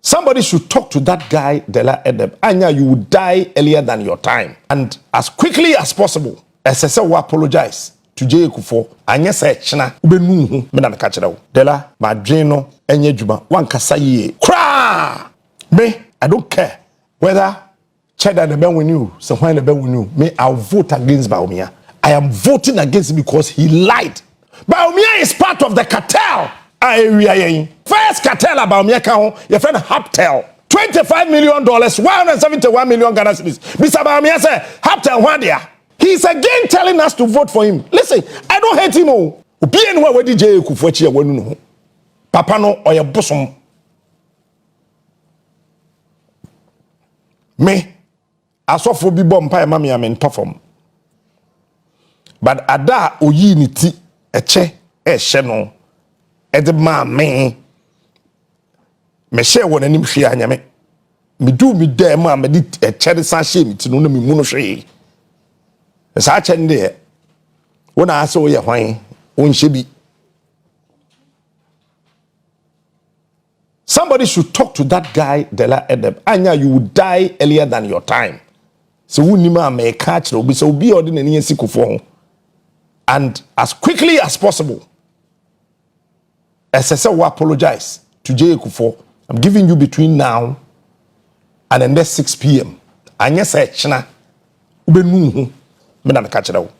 Somebody should talk to that guy, Dɛath. Anya, you will die earlier than your time. And as quickly as possible, SSL will apologize to Kuffour. Anya say, China, ubenu, Madam Kachero. Dɛath, Madrino, Enye Juma, one Kasaye. Cra! Me, I don't care whether Cheddar the Ben win you, so when the Ben win you, me, I'll vote against Bawumia. I am voting against him because he lied. Bawumia is part of the cartel. First cartel about Bawumia, your friend Haptel. $25 million, 171 million Ghana cedis. Mr. Bawumia said, Haptel, one day. He's again telling us to vote for him. Listen, I don't hate him. Be anywhere where DJ Kuffour when you know. Papa no or your bosom. Me, I saw for be bomb pie mammy, I'm in perform. But ada oyi ni ti eche no ede ma me share won anim hwe anyame me do me dem ma me di eche de san hye mi ti no na me mu no hwe sa che nde wona ase wo ye hwan won hye bi. Somebody should talk to that guy, Dɛath. Anya, you will die earlier than your time. So who nima me catch no be so be ordinary Kuffour. And as quickly as possible, SSL will apologize to Kuffour. I'm giving you between now and the next 6 p.m. Anya say China ubenu me na catch it.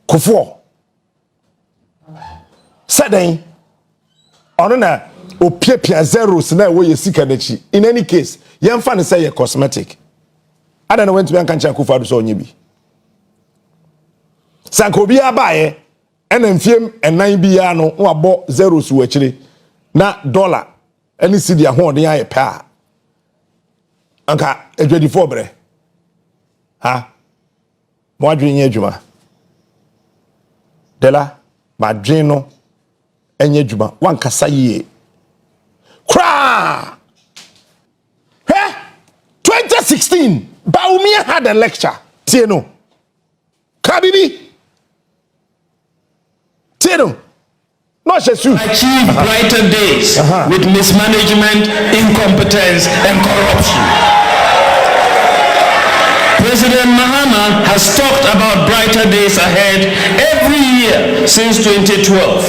Kuffour said on opia zeros na we yesika nachi. In any case, yemfa ne say cosmetic. I don't know when to be ankancha Kuffour so onye bi. Sankobi abaye enamfiem enan bia no wabo zeros wo akire na dollar eni cedi ahoden aye pa anka adwadifo bre ha mo adwen nya adwuma Dɛath madwen no enya adwuma wankasa yie kra 2016 Bawumia had a lecture tie no kabibi no, achieve brighter days with mismanagement, incompetence, and corruption. President Mahama has talked about brighter days ahead every year since 2012,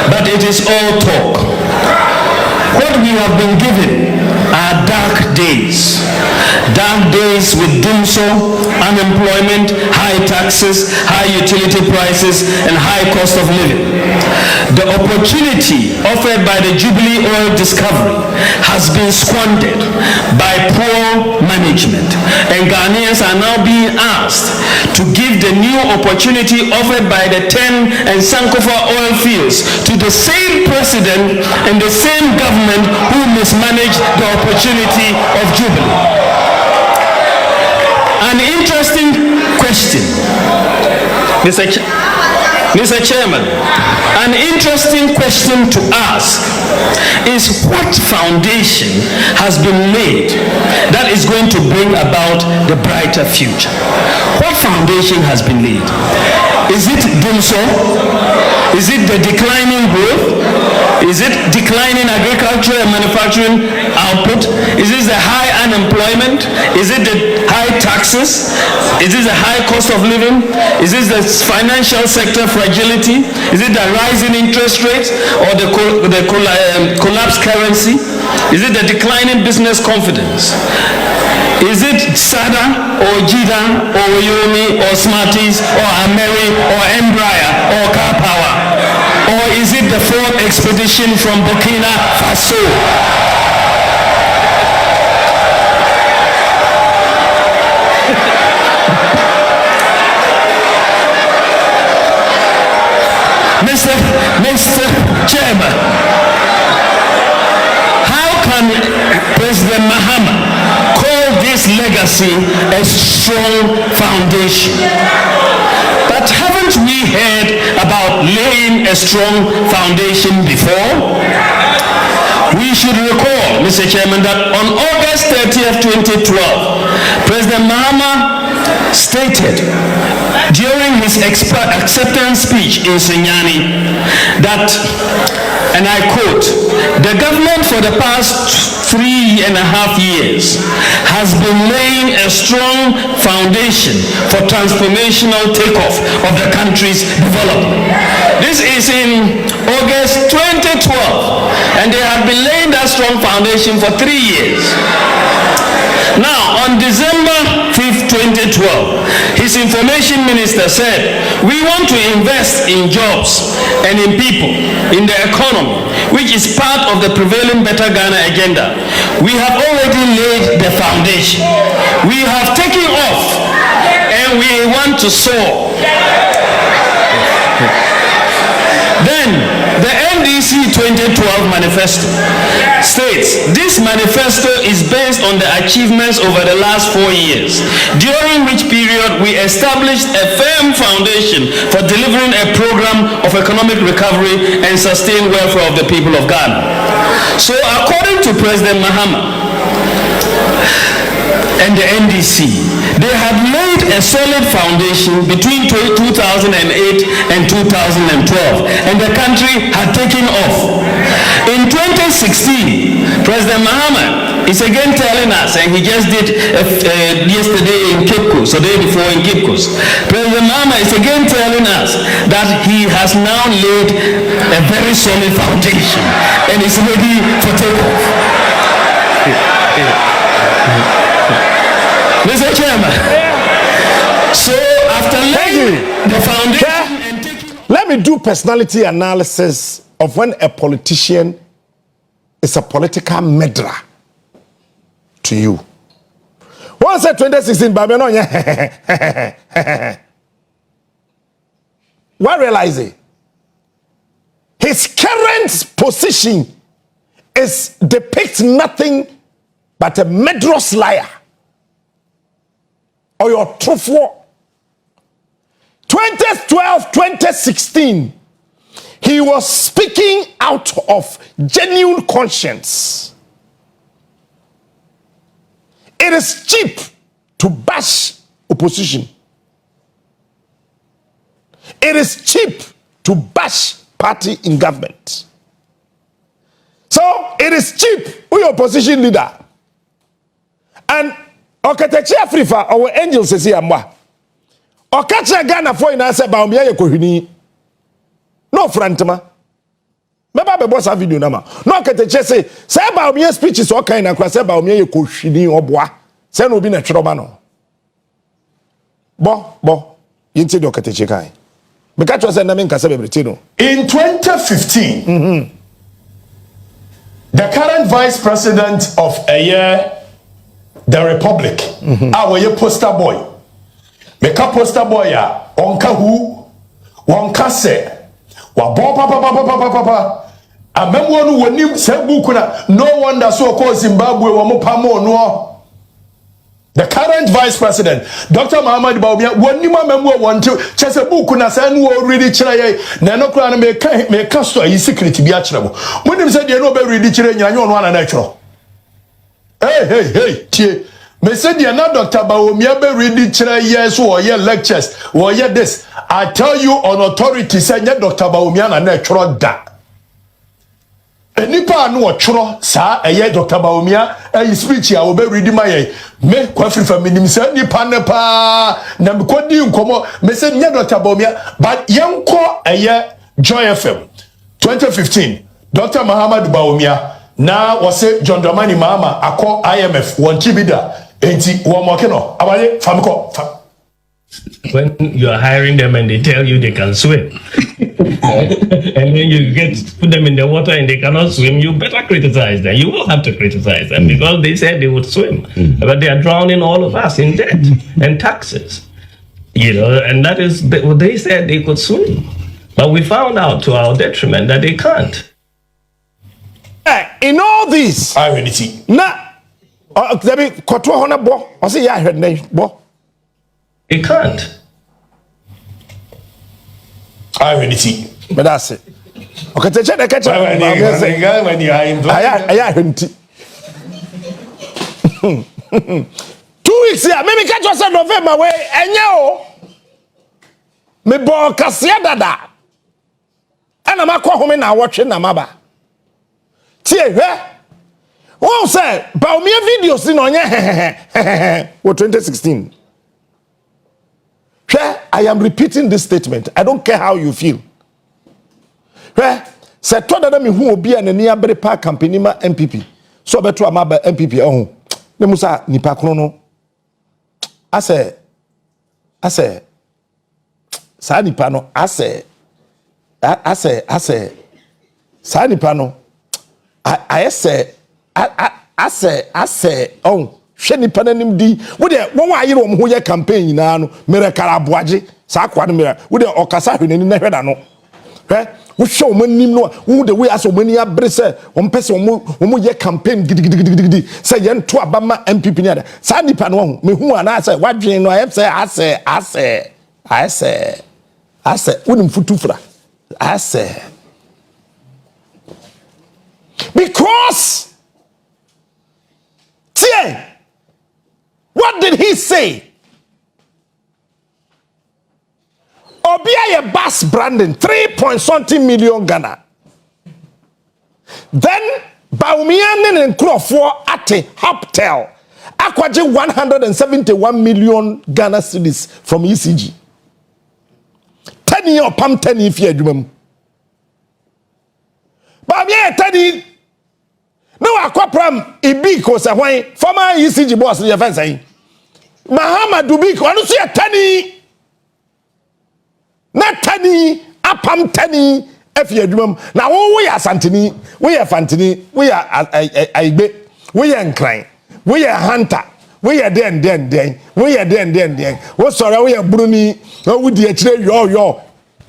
but it is all talk. What we have been given are dark days. Dark days with doomso, unemployment, high taxes, high utility prices, and high cost of living. The opportunity offered by the Jubilee oil discovery has been squandered by poor management, and Ghanaians are now being asked to give the new opportunity offered by the 10 and Sankofa oil fields to the same president and the same government who mismanaged the opportunity of Jubilee. An interesting question, Mr. Chairman, an interesting question to ask is what foundation has been laid that is going to bring about the brighter future? What foundation has been laid? Is it doomso? Is it the declining growth? Is it declining agriculture and manufacturing output? Is it the high unemployment? Is it the high taxes? Is it the high cost of living? Is it the financial sector fragility? Is it the rising interest rates or the collapsed currency? Is it the declining business confidence? Is it SADA or JIDA or Yomi or Smarties or Ameri or Embraer or Car Power? Or is it the fourth expedition from Burkina Faso? Mr. Chairman, how can President Mahama call this legacy a strong foundation? But haven't we heard about laying a strong foundation before? We should recall, Mr. Chairman, that on August 30th, 2012, President Mahama stated during his his acceptance speech in Sunyani that, and I quote, "The government for the past 3.5 years has been laying a strong foundation for transformational takeoff of the country's development." This is in August 2012, and they have been laying that strong foundation for 3 years. Now, on December 5th, 2012, his information minister said, "We want to invest in jobs and in people, in the economy, which is part of the prevailing Better Ghana agenda. We have already laid the foundation. We have taken off and we want to soar." Then, the NDC 2012 manifesto states, "This manifesto is based on the achievements over the last 4 years, during which period we established a firm foundation for delivering a program of economic recovery and sustained welfare of the people of Ghana." So, according to President Mahama and the NDC, they had laid a solid foundation between 2008 and 2012, and the country had taken off. In 2016, President Mahama is again telling us, and he just did yesterday in Cape Coast, or the day before in Cape Coast, President Mahama is again telling us that he has now laid a very solid foundation and is ready for takeoff. Mr. Chairman, so after laying the foundation and taking... Let me do personality analysis of when a politician is a political meddler to you. Once at 2016, what realize it? His current position is depicts nothing but a murderous liar. Or your truthful. 2012, 2016, he was speaking out of genuine conscience. It is cheap to bash opposition. It is cheap to bash party in government. So it is cheap with your opposition leader. And Okatechi Afrifa, our angels says here, Okacha Ghana for in answer Bawumia Yekohini. No frantama. Meba be boss video nama. No Okatechi say Bawumia speech is okay and say Bawumia Yekohini obwa. Say no be na chroba no. Bo. Yinti do Okatechi kai. Because was na me nkasa bebrete no. In 2015, the current vice president of the Republic, our poster boy. Make a poster boy ya onka who wonka se wa bo papa amemwo no wonim se buku na no wonder so call Zimbabwe wo mo pamo no. The current vice president, Dr. Muhammad Bawumia, wonim amemwo wonte chese buku na se no already kire ye na no kra na me ka so yi secret bi a kire mo. Wonim se de no be ready kire nyanya ono ana na kire. Hey, tie. Me said the na Dr. Bawumia be ready chere yes or ye lectures or ye this. I tell you on authority say Dr. Bawumia na choro da. Enipa no choro sa eye Dr. Bawumia speech ya be ready my me kwafri faminim say nipa ne pa na me kodi nkomo me said Dr. Bawumia but yenko eye Joy FM 2015 Dr. Muhammad Bawumia na wase John Dramani Mahama akọ IMF won chibida enti wo mo keno abaye famiko. When you are hiring them and they tell you they can swim and then you put them in the water and they cannot swim, you better criticize them. You will have to criticize them because they said they would swim, but they are drowning all of us in debt and taxes, and that is they said they could swim, but we found out to our detriment that they can't. In all this, I already see. Na, Debbie, Koto Hona Bo, I say, I heard name Bo. It can't. I already see. But that's it. Okay, check the catch. I heard 2 weeks here. Maybe catch us in November way. And yo, me bo kasia dada ana makọ home na awotwe na maba tie hwe won say Bawumia videos ni onye wo 2016 hwe I am repeating this statement. I don't care how you feel hwe se to dada me hu obi anani abere pa company ma MPP so beto amaba MPP ehun ne musa nipa krono no ase sa nipa no ase sa nipa no ase oh hwe nipa nanim di wo de won wa yire wo ho ye campaign nyina no mere karaboaje sa akwa no mere wo de okasa hwe nani na hwe da no hwe wo hwe wo manim no wo de we ase wo mani abre se wo mpese wo ye campaign gidigidi se ye nto abama MPP ni ada sa nipa no ho me hu ana ase wadwen no ayep se ase wonim futufra ase because what did he say? Obia ye bus branding 3.something million Ghana. Then Bawumia and Kuffour at a Hoptel akwaje 171 million Ghana cedis from ECG. 10 year pam 10 if you adwuma. Bawumia 10 no akwapram ibiko se hwan former ECG boss ye fen say Mahama Dubiko anu so ye 10 na 10 apam 10 afie adwumam na wo ya asantini wo ya fantini wo ya aigbe wo ya nkran wo ya hunter wo ya den wo ya den wo sore wo ya bruni wo di akire yo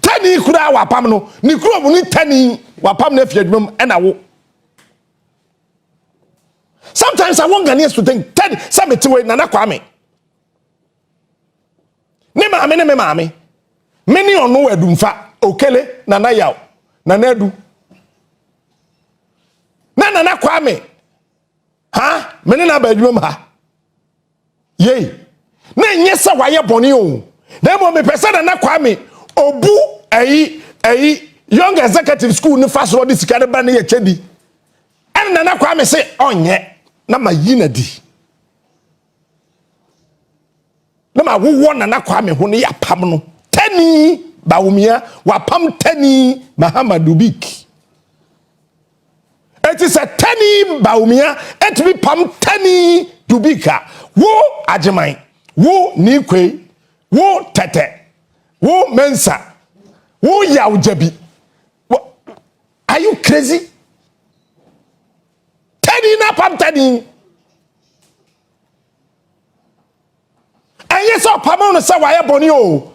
10 kura wapam no ni kura mu ni 10 wapam na afie adwumam na wo. Sometimes I want Ghanaians to think, Ted, Samitiwe, Nana Kwame. Me mame. Many on no edumfa, okele, Nana Yao, Nanedu. Nana Kwame. Ha? Many na bedroom ha. Yea. Nen yesa waya boni o. Nemo me pesa Nana Kwame. Obu young executive school ni fast road sikare ba ne ye chedi. En Nana Kwame say onye. Na ma yina di na ma wo Nana Kwame ho ne ya pam no 10 Bawumia wa pam 10 Muhammadu Bik it is a 10 Bawumia et bi pam 10 Dubika wo ajeman wo nikwe wo tete wo mensa wo yawjabi. Are you crazy? 10 na pam 10 and yes pam no say why boni o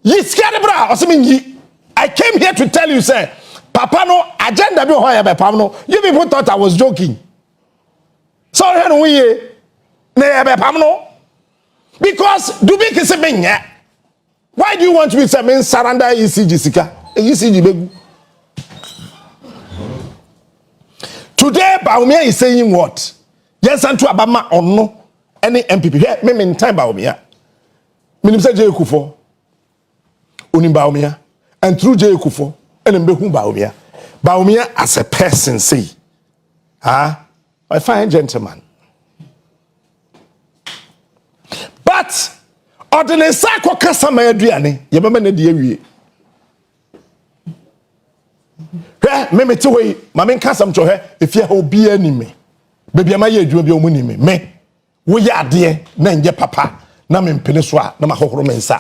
yi scared bra o se mingi. I came here to tell you say papa no agenda bi ho ya be pam no. You people thought I was joking. So here no we na ya be pam no because Dubik is menya. Why do you want me to say men surrender ECG sika ECG begu? Today, Bawumia is saying what? Yes, and to Abama or no any MPP. Here, me in time Bawumia. Minister J. Kuffour, Unim Bawumia, and through J. Kuffour, and Mbehum Bawumia. Bawumia as a person say, my fine gentleman. But ordinary sako kasa ma aduane, ye bema na die wie. Me te we ma men kasam cho he efia obi anime bebia ma ye adwuma bi omu nime me wo ye ade na nje papa na me mpene so a na ma hohoro me nsa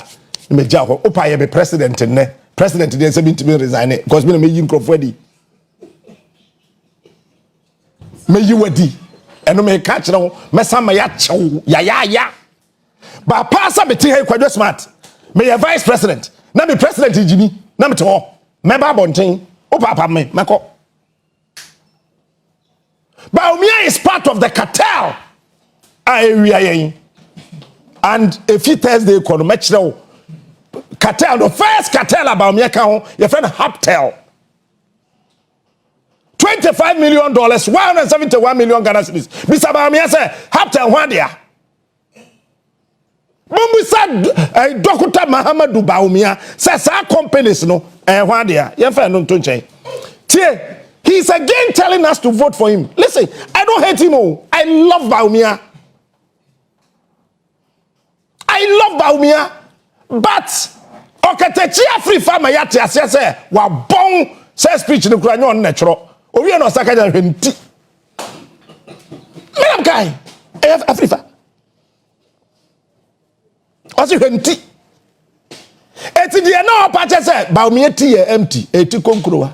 me gya ho opa ye be president ne president dey say be resign because me yi Kuffour di me yi wadi eno me ka kire ho me sama ya chew ya ba pa sa be te he kwadwo smart me ye vice president na me president jimi na me te ho me ba bonten papa me mako. Bawumia is part of the cartel area and if you Thursday call cartel the first cartel Bawumia ka your friend Hoptel $25 million 171 million Ghana cedis. Mr. Bawumia say Hoptel one there Mumbu said Dr. Mahamadou Bawumia says our companies no one there. He's again telling us to vote for him. Listen, I don't hate him. I love Bawumia. I love Bawumia. But Okatechi free farmer yati asese wa bon say speech no kura nyon natural. Obi no saka ja hwenti. Madam guy, Afrifa. Osi hwenti. Eti dia na opache say Bawumia ti empty. Eti konkurowa.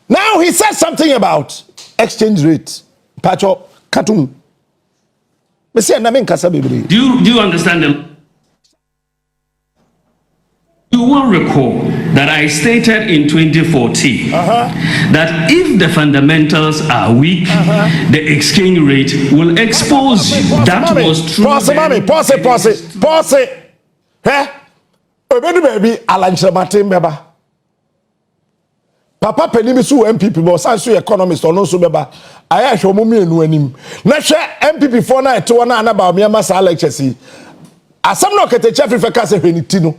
Now he said something about exchange rate. Pacho Katum. Do you understand them? You will recall that I stated in 2014 that if the fundamentals are weak, the exchange rate will expose you. That was true. Pause it. Baby, Alan Papa penimi su MPP bo sanso economist ono so beba aya hwe mo mienu anim na hwe MPP for na eto na na Bawumia masa lectures yi asam no kete chef feka se hwe ni ti no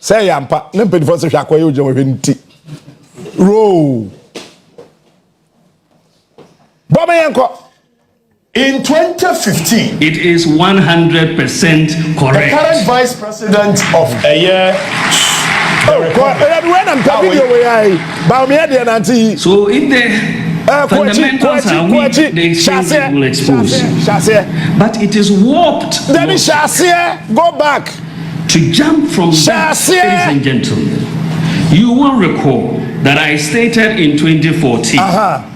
say yampa na mpedi for se hwe akoye oje hwe ni ti ro Baba yanko in 2015 it is 100% correct. The current vice president of a year So if the fundamentals are weak, the exchange rate will expose you. But it is warped. Then go back. To jump from that, ladies and gentlemen, you will recall that I stated in 2014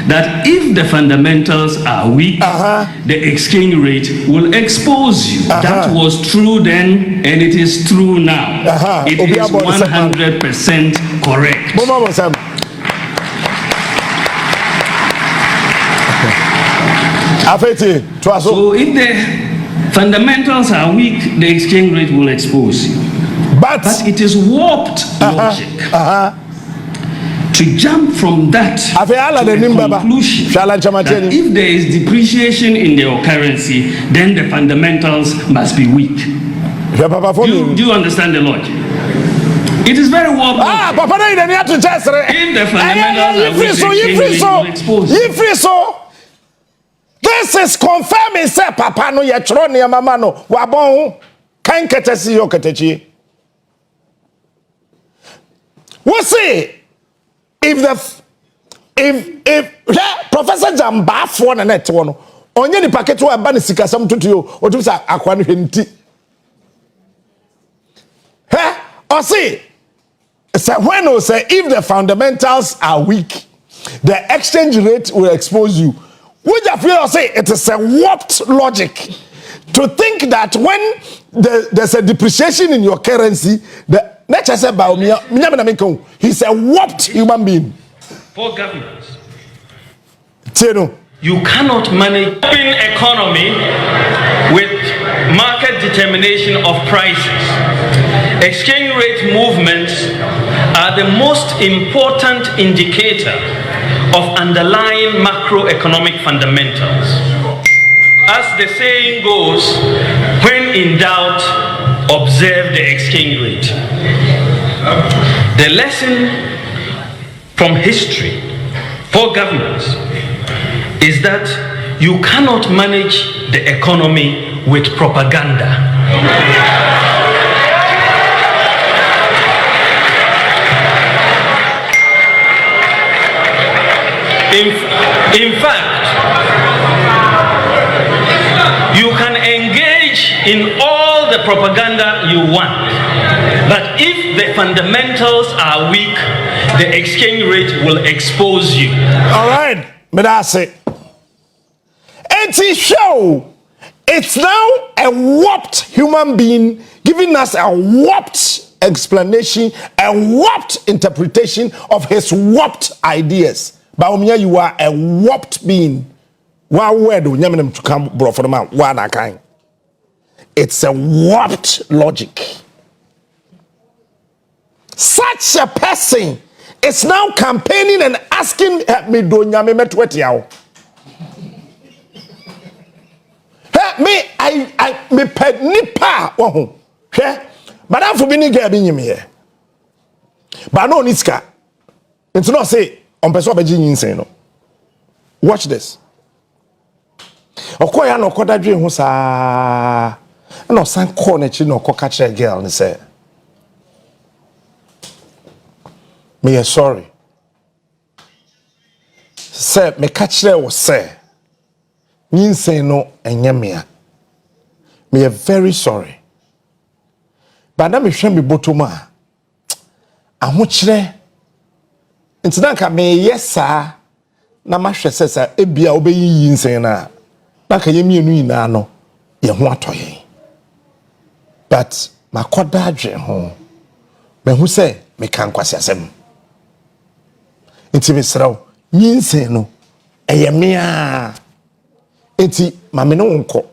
that if the fundamentals are weak, the exchange rate will expose you. That was true then, and it is true now. It is 100% correct. So if the fundamentals are weak, the exchange rate will expose you. But it is warped logic. To jump from that to the conclusion that if there is depreciation in your currency, then the fundamentals must be weak. Do you understand the logic? It is very well known. If the fundamentals are weak, the exchange rate will expose you. This is confirming, say, Papa no yetro ne mama no wabon kan ketesi yo ketechi. We say if Professor Jamba for na net wono onye ni packet wa ba ne sikasam tutuyo otum sa akwa ne hwenti. Or say when we say if the fundamentals are weak, the exchange rate will expose you. Would you feel say it is a warped logic to think that when there's a depreciation in your currency, the nature said Bawumia, he's a warped human being. For governments, you cannot manage open economy with market determination of prices. Exchange rate movements are the most important indicator of underlying macroeconomic fundamentals. As the saying goes, when in doubt, observe the exchange rate. The lesson from history for governments is that you cannot manage the economy with propaganda. In fact, you can engage in all the propaganda you want, but if the fundamentals are weak, the exchange rate will expose you. All right, but that's it. Show it's now a warped human being giving us a warped explanation, a warped interpretation of his warped ideas. Bawumia, you are a warped being. One word to come bro for the man. One kind. It's a warped logic. Such a person is now campaigning and asking me do nyame metwetiao. me pet nipa wo hwe but am for be ni girl bi nyim here but no niska it's not say on person be nyin no watch this okoya no kodadwe ho saa na osan call na chi no okoka kire girl ni say me sorry say me ka kire wo say nyin no enye me very sorry but na me hwe me botoma aho kire ntina ka me yesa na mahwe sesa ebia obeyi nsen na ka yemienu ina no ye ho atoye but makoda adwe ho me hu se me kan kwase asem nti me sraw nsen no eye mea nti ma me no nko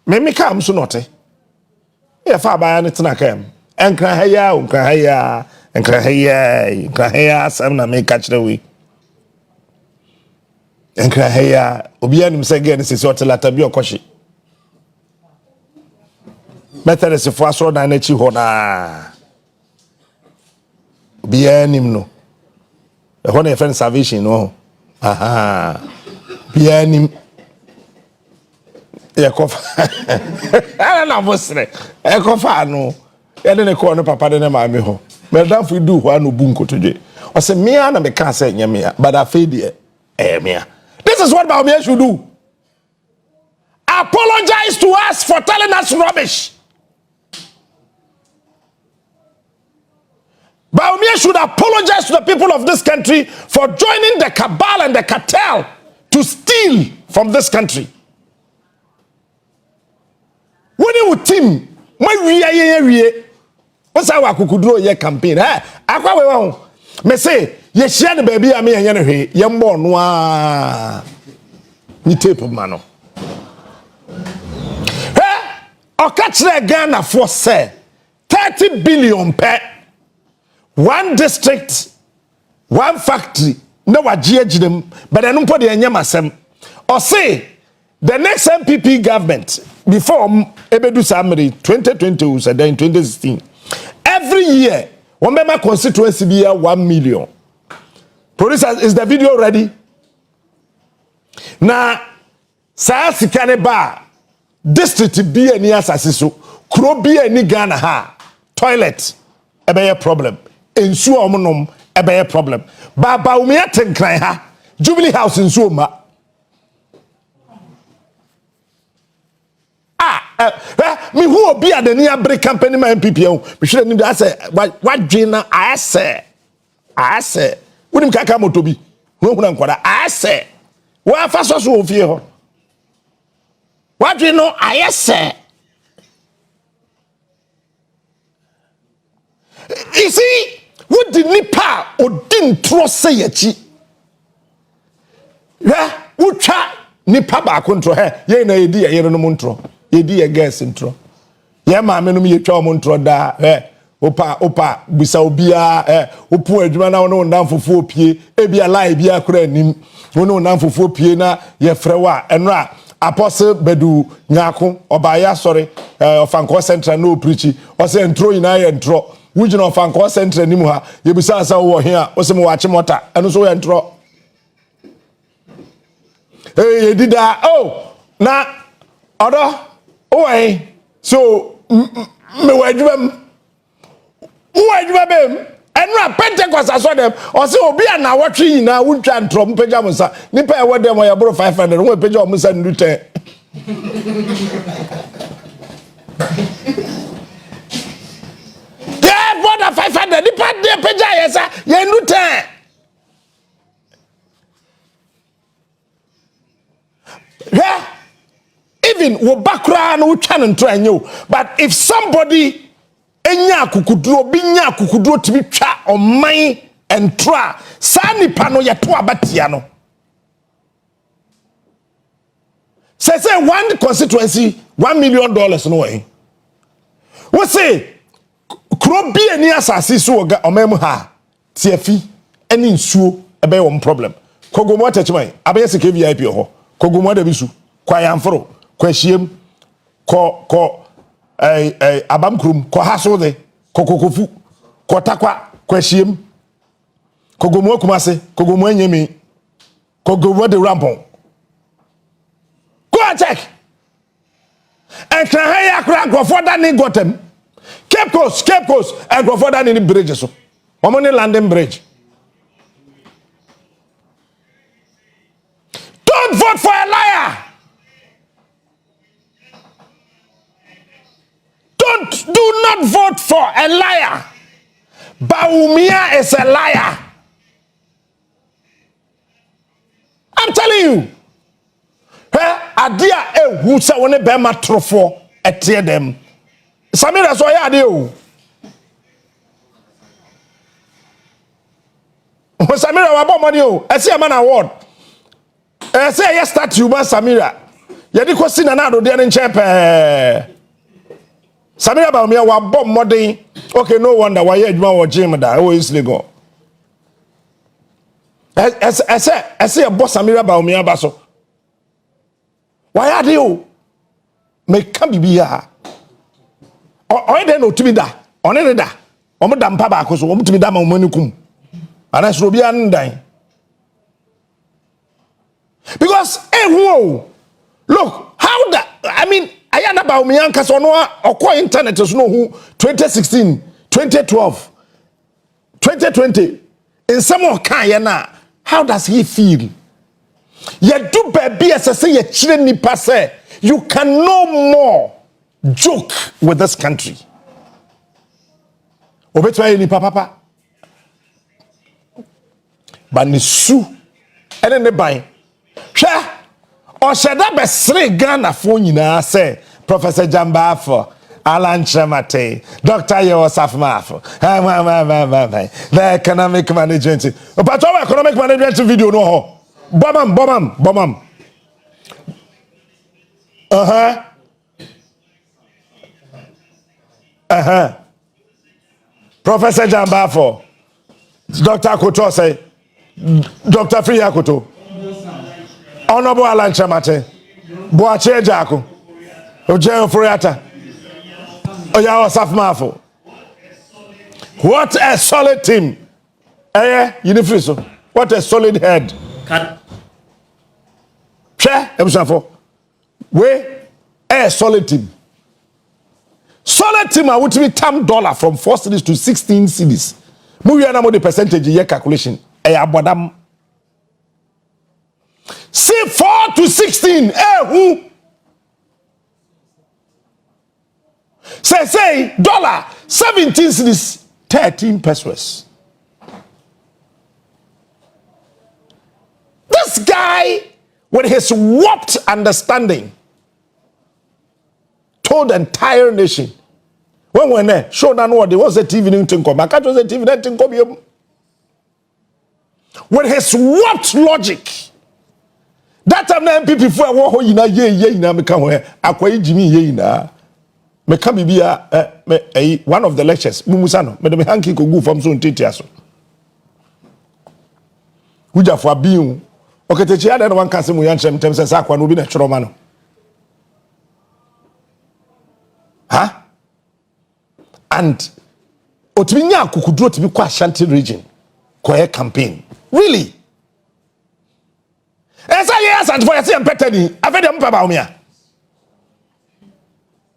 me kam so note ye fa ba ya tena kam enkra haya unkra haya enkra haya sam na me catch the way enkra haya obi anim se gen se so telata bi okoshi better se fo aso na chi ho na obi anim no e ho na friend salvation no aha bi anim e kofa ala na bosre e kofa no ya de ne ko no papa de ne ma me ho me dan fu du ho no bu nkotodwe o se me na me ka se nyame but afedi me. This is what Bawumia should do. Apologize to us for telling us rubbish. Bawumia should apologize to the people of this country for joining the cabal and the cartel to steal from this country. When you team, what's our kukudro ye campaign? Akwa we won. Me say, ye share the baby a me yen hwe, ye mbo no ni tape mano. Okachre Ghana for say 30 billion per one district, one factory. No wajie them, but I don't put the enyamasem. Or say the next MPP government before Ebedu Samri 2020 was then 2016. Every year, one member constituency be 1 million. Producer, is the video ready? Now, Saasi Kaneba district be any asasiso, kro be any Ghana ha toilet, a problem. Ensure omonum a problem. Bawumia tenkran ha Jubilee House in Suma. Me who be at the near break company my MPP. We should have say what Jina I say. Wouldn't kaka motobi. I say. Where first was of you? What do you know? I say. You see, what did Nipa or didn't trust say yachi? Yeah, who chat Nipa ba control her? Ye na idea, ye no montro. Ye guess intro. Ye ma me no me twa montro da. Opa bisa obia opu adwuma na no ndam fofo pie e bia lie bia kura nim no ndam fofo pie na ye frewa enra apostle bedu nyako obaya sorry ofanko central no preach o say intro ina ye intro wujina ofanko central nim ha ye bisa asa wo he a o se mo wache mota eno so ye intro ye dida na odo so me wadwuma Uwa bem enra Pentecost aso dem o se obi na wotwe yina wuntwa ntrom pagya musa nipa e wodem o ya bro 500 won pagya o musa ndu 10 yeah border 500 nipa de pagya yesa ye ndu 10 yeah even wo bakra na wutwa ntro anyo but if somebody enya kukuduro binya kukuduro tibi twa oman entra sa nipa no yeto abatia no say one constituency $1 million no way we say kro bi ani asase so omam ha tiafi ani nsuo ebe wo problem kogomo atachman abeye sike VIP ho kogomo da bisu kwa yamforo kwa hiem ko abamkrum ko haso de ko kokofu ko takwa kwa hiem ko gomo kumase ko gomo anyemi ko gomo de rampon go and check and can hire crack for that ni gotem Cape Coast and go for that in the bridge so omoni landing bridge. Don't vote for a liar. Do not vote for a liar. Bawumia is a liar. I'm telling you. Adia who say when be matrofo etie dem. Samira so ya ade o. Samira wa bomoni o. Ese man award. Say yes statue man Samira. Yedi kwesi na do de nche pe. Samira Bawumia wa bom modern. Okay, no wonder why you wa gym da. Oh, is legal. Ese boss Samira Bawumia ba so. Why are you? Make come be here. Or then no to be da. On any da. Omo da mpa ba akoso. Omo to be da ma omani kum. Ana so bi an dan. Because whoa. Look, how that I mean, Ayana Bawumia kaso no okọ internet so no who 2016, 2012, 2020 in some of kan how does he feel? You do baby as I say you chire nipa say you can no more joke with this country. Obetwa nipa papa. But ni su ene ne ban. Hwe o sheda be sre Ghana fo nyina say Professor Jambafo Alan Chamate, Dr. Yosafmafo, the economic management. But our economic management video no. Bomam. Professor Jambafo, Dr. Koto say, Dr. Free Akoto, Honorable Alan Chamate, Boache Jako, Ojeon Furiata, Oya Osafmafo. What a solid team. Unifriso. What a solid head. We a solid team. Solid team I would be $10 from 4 cities to 16 cities. Movie na the percentage year calculation. Abodam. See 4 to 16. Who? Say dollar 17 cities 13 pesos. This guy, with his warped understanding, told the entire nation. When there, show down what there was a TV in Tinko. I can't was a TV in Tinko. With his warped logic, that time na MPP for a war ye na me come here. Akwa Jimmy ye na. Me come be one of the lectures. Mumusano. Me hanky ko go from so ntitiaso. Huja for biu. Okay, te chia den one kan se mu yanchem tem se akwa no bi na choro ma no. And otiminya akukuduro tibi kwa Ashanti region kwa campaign. Really? Esa yes and for yesi empetani afede mpa Bawumia.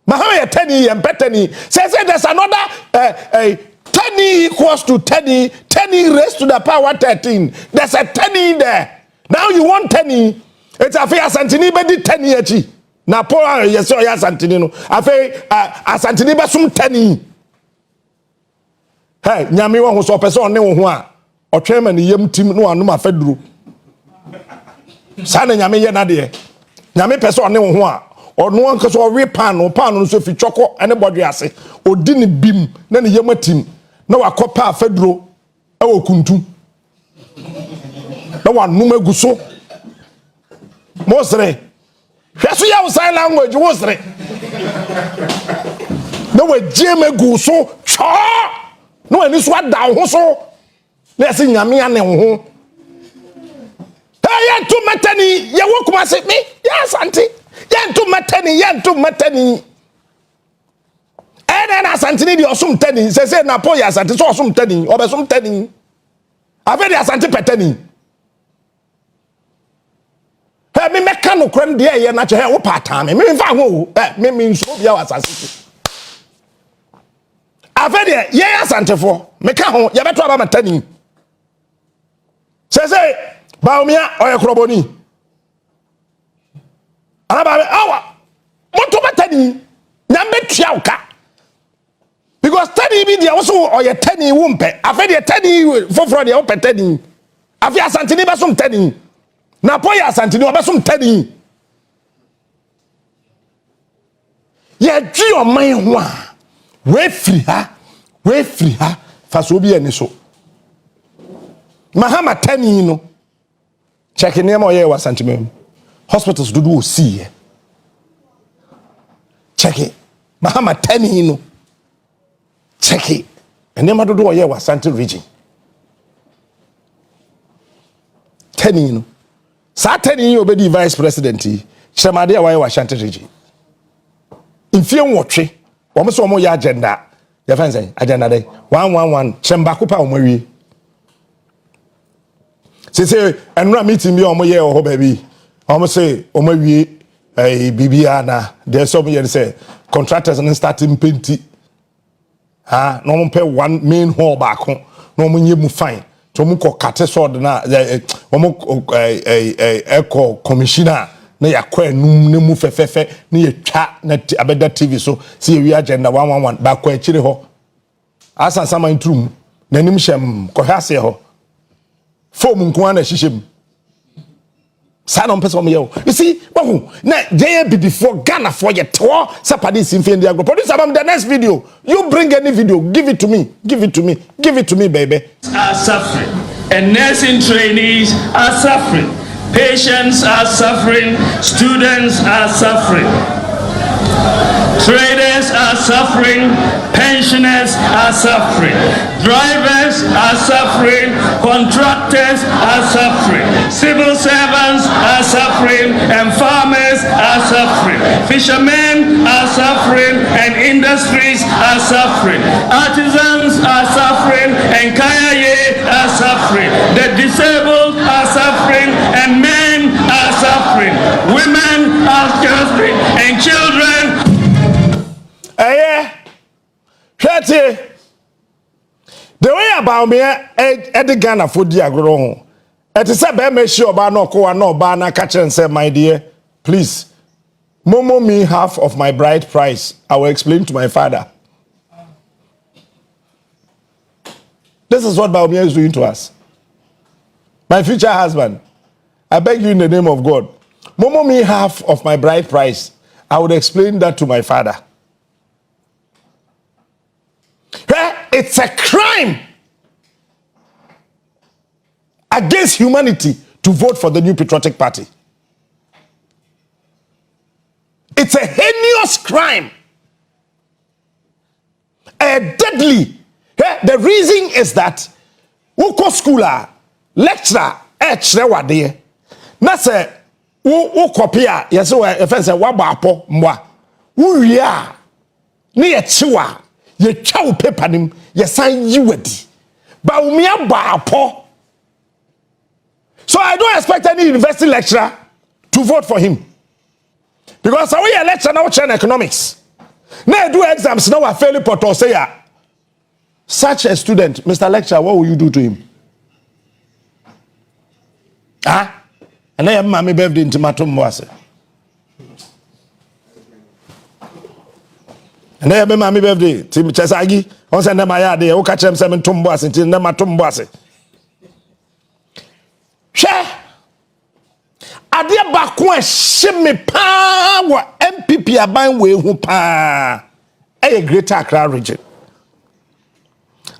Mahama ye 10 empetani. Say there's another 10 equals to 10 raised to the power 13. There's a 10 there. Now you want 10. It's a fair Asantini bedi 10 echi. Na poa yeso ya Asantini no. Afa Asantini be sum 10. Hey, nyame wo so person ne wo ho a otwema ne yam tim no anu ma faduru. Sa na nyame ye na de. Nyame person ne wo ho a ono anka so we pan no so fi twoko ene bodwe ase. Odi ne bim na ne yam atim. Na wakopa afaduro e wo kuntu. Na wa numa guso. Mosre. Hweso ya sign language wosre. Na we jeme guso cho. No any so da ho so. Na se nyame ane ho. Hey yen to matani ye wokuma se me yes auntie yen to matani ena asante ni de osum tani se na po ya asante so osum tani obesum tani ave de asante petani he me meka no kran de ye na che he wo pata me fa ho me nso bia wasase ave de ye asante fo meka ho ye beto aba matani se Bawumia oye kroboni aba awa moto matani nyambe tuauka because tani bi dia wo so oye tani wo mpe ave de tani foforo de wo petani ave asante ni besom tani na po ya asante ni obesom tani ye dwi oman ho a we free ha fa so bi ani so mahama tani no check in name oye wa asante mem hospitals do see check it mahama tani no check it and name do oye wa asante region tani no sa tani obedi vice president chemade wa wa asante region infie nwotwe wo so mo ya agenda ya fancy agenda dey 111 chemba kopa o mawie say enra meeting bi o mo ye o ho baby o mo say o mawie bibia na there's some here say contractors and starting painting no mo pay one main hall back no mo nye mu fine to mo ko kate sword na o mo eco commissioner na yakwa enum ne mu fefefe na yetwa na abeda TV so see we agenda 111 ba kwa chire ho asan sama intrum na nim hyem ko hase ho fom nko na hihiem sanon person me you see wahu na JB before Ghana for your tour sapadi simfe ndi agro produce about the next video you bring any video give it to me baby are suffering and nursing trainees are suffering, patients are suffering, students are suffering, traders are suffering, pensioners are suffering, drivers are suffering, contractors are suffering, civil servants are suffering, and farmers are suffering, fishermen are suffering, and industries are suffering, artisans are suffering, and kayaye are suffering, the disabled are suffering, and men are suffering, women are suffering, and children. The way about me at Ghana for the agro it is a be sure ba no ko no ba na catch and say my dear please momo me half of my bride price. I will explain to my father. This is what Bawumia is doing to us. My future husband, I beg you in the name of God, momo me half of my bride price. I would explain that to my father. It's a crime against humanity to vote for the New Patriotic Party. It's a heinous crime. Deadly. The reason is that woko schooler, lecturer, wade. Na se wo kopia, yes, wabapo mwa. Wuya. Ni yechiwa. Ye chow paper nim ye sign you wedi Bawumia baapo. So I don't expect any university lecturer to vote for him because I will lecture now in economics now do exams now I fail portal say such a student Mr. Lecturer, what will you do to him? And then my birthday in Tomatum was and then my birthday, Tim Chesagi, on send them my idea, who catch them 7 tumbas until them at tumbas. Share Adia Bakwa shimmy power MPP aban we who pa a greater Accra region.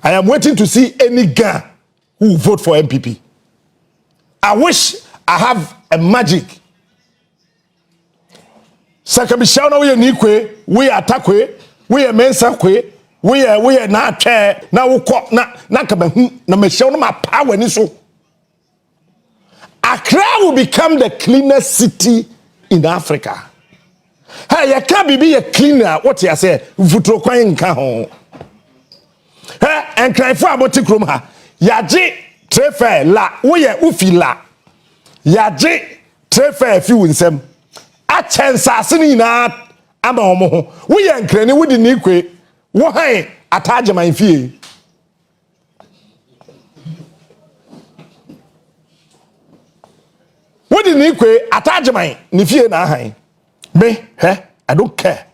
I am waiting to see any guy who vote for MPP. I wish I have a magic. Sakabishana we nikwe, we attackwe, we are mensa kwe, we are not chair, now we na kabahu, na meshana my power ni so. Accra will become the cleanest city in Africa. Hey, you can't be a cleaner. What you say? Futuro kwan nka ho. Hey, and cry for about tikrom ha. Yaje trefe la. Woye ufi la. Yaje trefe fi winsem. A chance asini na ama omo ho. Woye nkrani wodi ni kwe. Wo han ataje man fie. Wodi ni kwe ataje man ni fie na han. Me, I don't care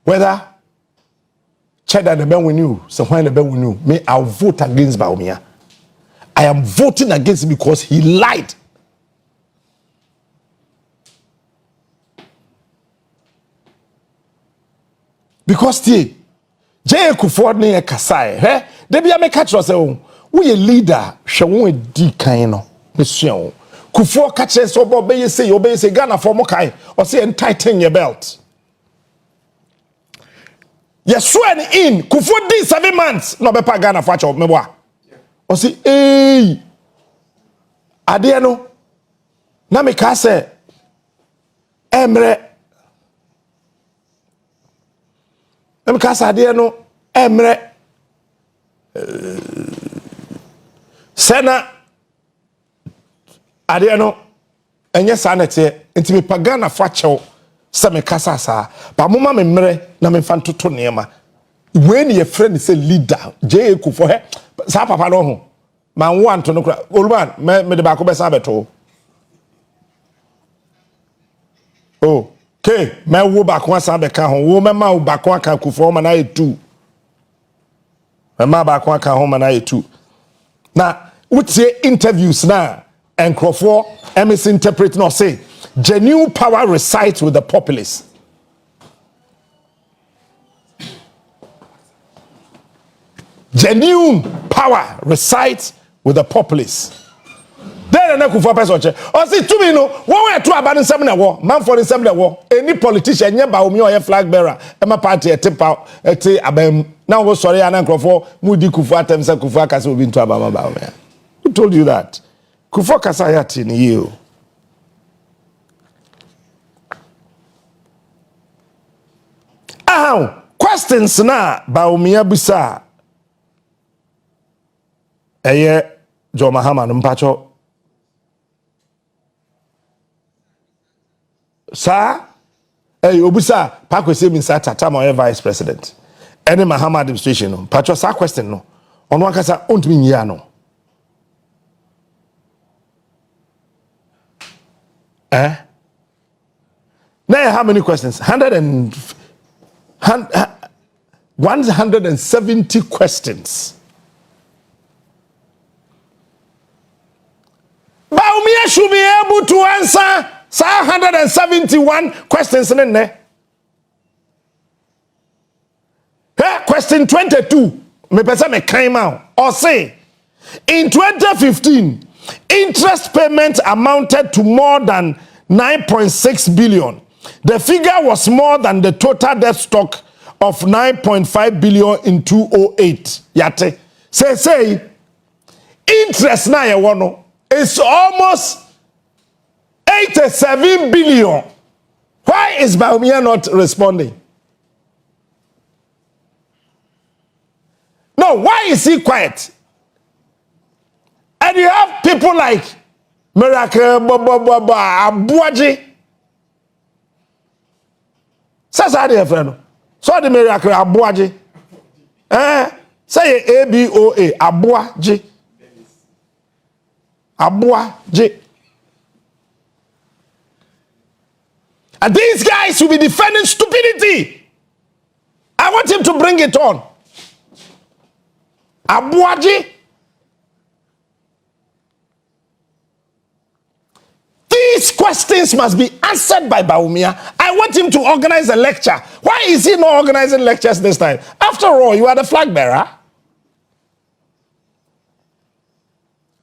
whether Cheddar the Ben win you, so when the Ben win you, me, I'll vote against Bawumia. I am voting against him because he lied. Because the Kuffour ne Kasai, they be a make catch yourself. We a leader, shall we di kaino, Monsieur. Kuffour catches so obey say Ghana for Mokai or say and tighten your belt. You're sworn in Kuffour did 7 months, no be pa Ghana for me wa. Or say, hey, Adiano, na me ka say, Emre, na me ka say Adiano, Emre, Sena. Adiano, enye sanete, enti me pagana facho se me kasa sa. Ba moma me mre na me fan toto niema. When your friend say leader, Kuffour he sa papa no ho. Man want to no kra. Oluban me de ba ko be sa beto. Oh, ke me wo ba ko sa be ka ho. Wo me ma wo ba ko aka Kuffour ma na e 2. Me ma ba ko aka ho ma na e 2. Na utie interviews na and Kuffour misinterpreting or say genuine power resides with the populace. Genuine power resides with the populace. Then na Kuffour person che o say to me no one way to aban nsem na wo man for nsem na wo any politician nye Bawumia or flag bearer e ma party e tipa e ti abam na wo sorry na Kuffour mu di Kuffour atem say Kuffour aka say obi nto abama Bawumia. Who told you that? Kuffour kasayati ni you. Questions na Bawumia busa. Eye Jo Mahama mpacho. Sa obusa pa kwese mi sa tata ma vice president. Any Mahama administration no. Mpacho sa question no. Ono akasa ontumi nyia no. Now how many questions? 170 questions. Bawumia should be able to answer 171 questions in there. Question 22. Me pesa me came out. Or say, in 2015, interest payment amounted to more than 9.6 billion. The figure was more than the total debt stock of 9.5 billion in 2008. Yate. Say, interest na ye wono is almost 87 billion. Why is Bawumia not responding? No, why is he quiet? And you have people like Miracle Abuaji. Sasa de friend. So the Miracle Abuaji. Say ABOA Abuaji. Abuaji. And these guys will be defending stupidity. I want him to bring it on. Abuaji. These questions must be answered by Bawumia. I want him to organize a lecture. Why is he not organizing lectures this time? After all, you are the flag bearer.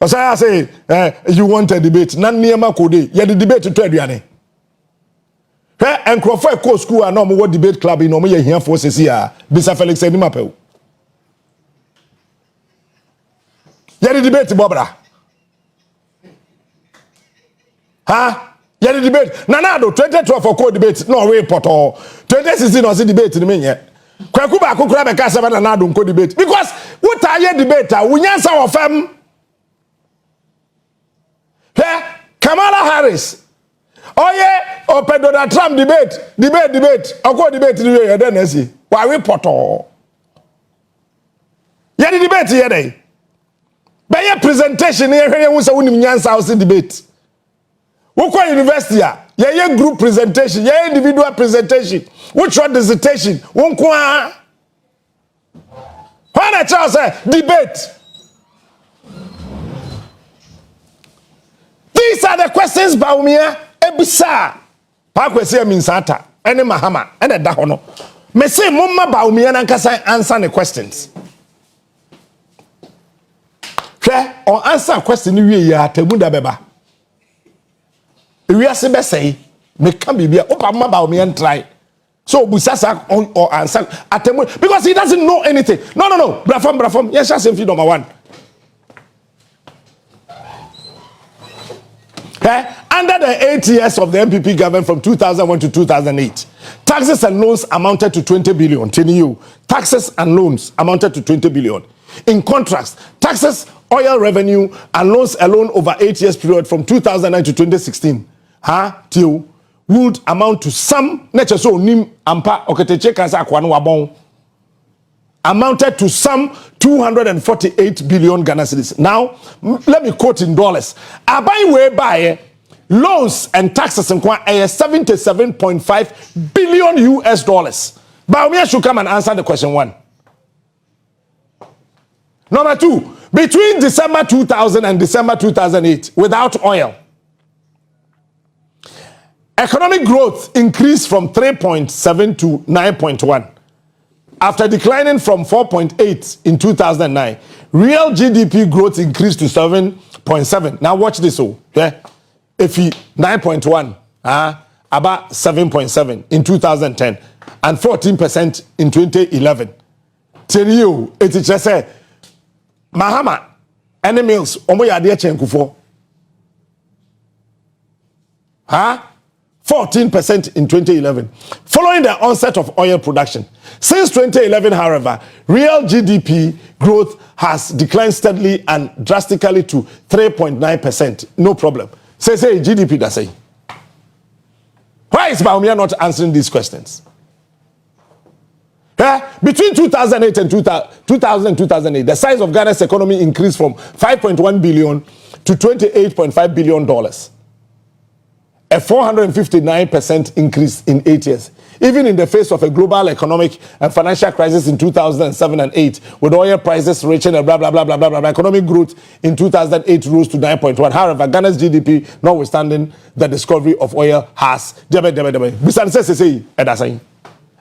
As I say, you want a debate. Nan niyama kode. You the debate to Adriane. And Kuffour co school and no more debate club in no more here for CCA. Bisa Felix and Mapel. You the debate, Bobra. Ha? Yeah, the debate. Nanado 2012 for debate. No way poto. 2016 was the debate in me. Kwakuba kukura be kasa na Nanado nko debate. Because what are you debate? Unyansa of them. Hey, Kamala Harris. Oh yeah, open Donald Trump debate. Oko debate ni we then esi. Why we poto? Yeah, the debate here dey. By your presentation here we say unim nyansa house debate. Woko university yeah group presentation, yeah individual presentation, which one dissertation, wonko a. When a child say debate. These are the questions Bawumia ebisa. Pa kwese minsata, ene mahama, ene da hono. Me say mumma Bawumia nankasa answer the questions. Or answer question we ya temuda beba. We are say me can be Obama Bawumia try. So busasa or answer atemu because he doesn't know anything. No. Brafam. Yes, just number one. Under the 8 years of the MPP government from 2001 to 2008, taxes and loans amounted to 20 billion. Taxes and loans amounted to 20 billion. In contrast, taxes, oil revenue, and loans alone over 8 years period from 2009 to 2016, would amount to some amounted to some 248 billion Ghana cedis. Now, let me quote in dollars. Abai whereby loans and taxes in 77.5 billion US dollars. Bawumia should come and answer the question one. Number two, between December 2000 and December 2008, without oil, economic growth increased from 3.7 to 9.1. After declining from 4.8 in 2009, real GDP growth increased to 7.7. Now watch this. If he 9.1, about 7.7 in 2010 and 14% in 2011. Tell you, it is just say, Mahama, any meals, omo ya de chen Kuffour. 14% in 2011, following the onset of oil production. Since 2011, however, real GDP growth has declined steadily and drastically to 3.9%. No problem. Say GDP does say. Why is Bawumia not answering these questions? Between 2008 and 2008, the size of Ghana's economy increased from 5.1 billion to $28.5 billion. A 459% increase in 8 years. Even in the face of a global economic and financial crisis in 2007 and 8, with oil prices reaching a blah, blah, blah, blah, blah, blah, economic growth in 2008 rose to 9.1. However, Ghana's GDP, notwithstanding the discovery of oil, has...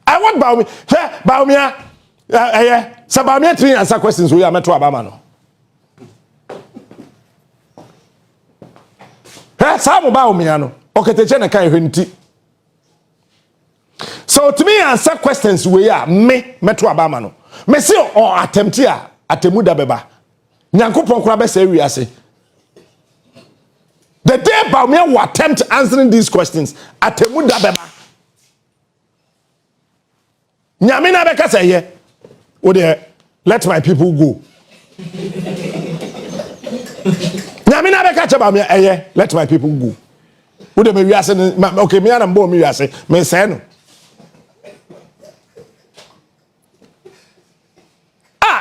I want Bawumia, so Bawumia three answer questions we are met to Abamano. Some Bawumia no. Okay, te chene kai hwenti. So to me answer questions we are me to Abamano. Me say or attempt here atemuda beba. Nyankopon kura be say wiase. The day Bawumia will attempt answering these questions atemuda beba. Nyamina beka say ye. O de let my people go. Nyamina beka che Bawumia eye let my people go. Wo de me wiase okay me ana mbo me wiase me say no.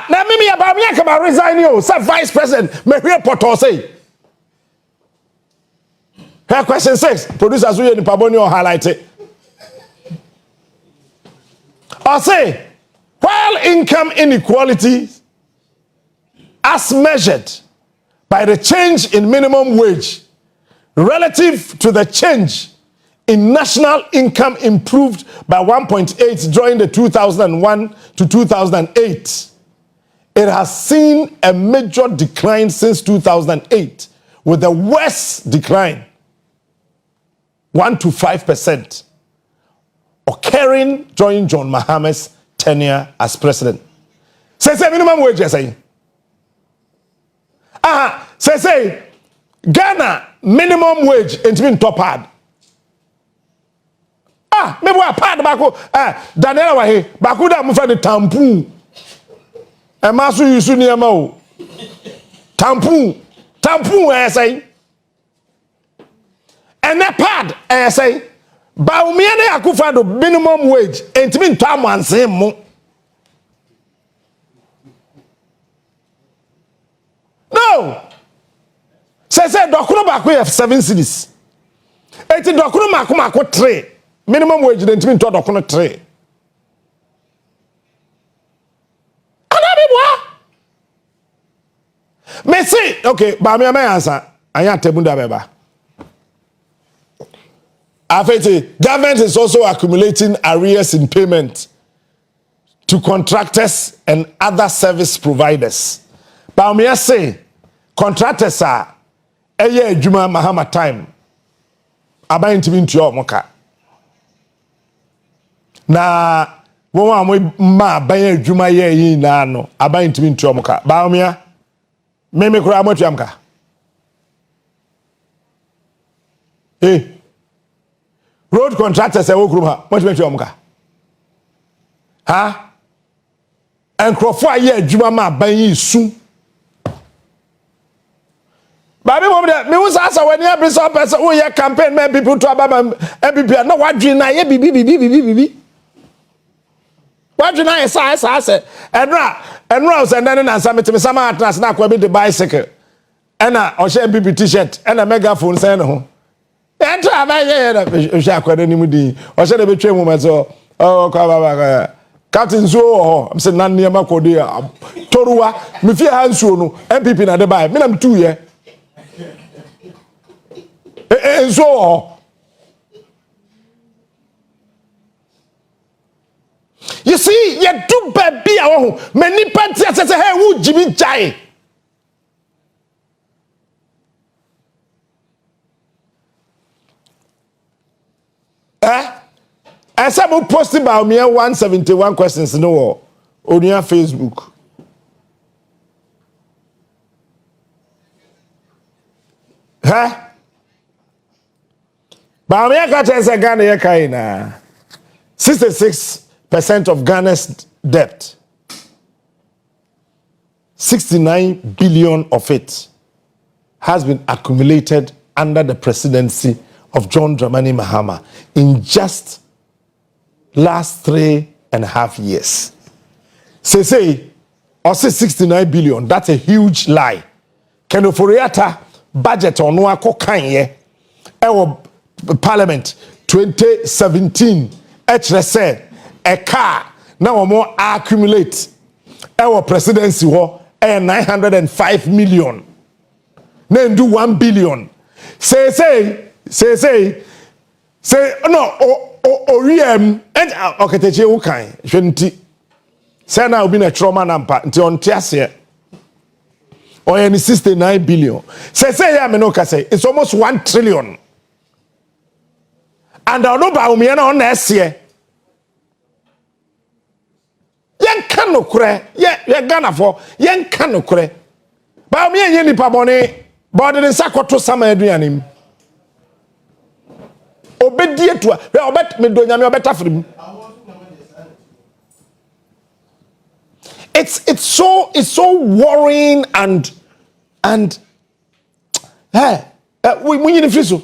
Na me Bawumia ka ba resign you say vice president me hwe poto say. Her question 6 producers we ni paboni or highlight it. I say, while income inequality as measured by the change in minimum wage relative to the change in national income improved by 1.8 during the 2001 to 2008, it has seen a major decline since 2008, with the worst decline, 1 to 5%. Occurring during John Mahama's tenure as president. Say minimum wage, say Ghana minimum wage ntimi top hard. Ah, maybe a part bako Daniela wa he bako da mo fa de tampon. E ma so yusu ni ema o. Tampon say. And that part say Bawumia ne Kuffour do minimum wage ntimi ntwa amanse mo. No. Say dokuno bako ye 7 cities. Eti dokuno mako 3. Minimum wage de ntimi ntwa dokuno 3. Me see, okay, Bawumia me answer. Anya tebunda beba. Afete, government is also accumulating arrears in payment to contractors and other service providers. Bawumia say contractors are eye adwuma mahama time. Aba ntimi ntua omoka. Na wo am ma ban adwuma ye yi na no aba ntimi ntua omoka. Bawumia me kura amotua amka. Road contractors say wokrum ha what mean omuka ha enkrofo aye adwuma ma ban yi su baby mom de me won asa wani abisa person wo ye campaign me people to ababa MPP na wadwi na ye bibi wadwi na ye sa enra so ndane na nsa metime sama atnas na akwa bi the bicycle ena o she MPP t-shirt ena megaphone say ne ho enter abaye na hwe akwada ni mudi o se de betwe mu mezo o kwa baba captain so ho am se nan niam akodi toruwa me fie ha nsuo no MPP na de bai me na mtu ye so ho you see you do baby a wo many party say hey who jimi jai as I'm posting Bawumia 171 questions no on your Facebook. Bawumia catches a Ghana yakaina 66% of Ghana's debt. 69 billion of it has been accumulated under the presidency of John Dramani Mahama in just last 3.5 years. Say, or say 69 billion, that's a huge lie. Kenoforiata budget on wako kanye, Parliament 2017, said a car now more accumulate our presidency war 905 million. Then do 1 billion. Say no oriem and oketeche wo kan hwenti say na obi na trauma nampa nti onte ase o ye 69 billion say ya me no ka say it's almost 1 trillion and I know Bawumia na on ase yen kan no kure ye Ghana for yen kan no kure Bawumia ye nipa bone body den sakoto sama aduanim obedie to obet me do nyame obeta frim. It's so worrying and we need to so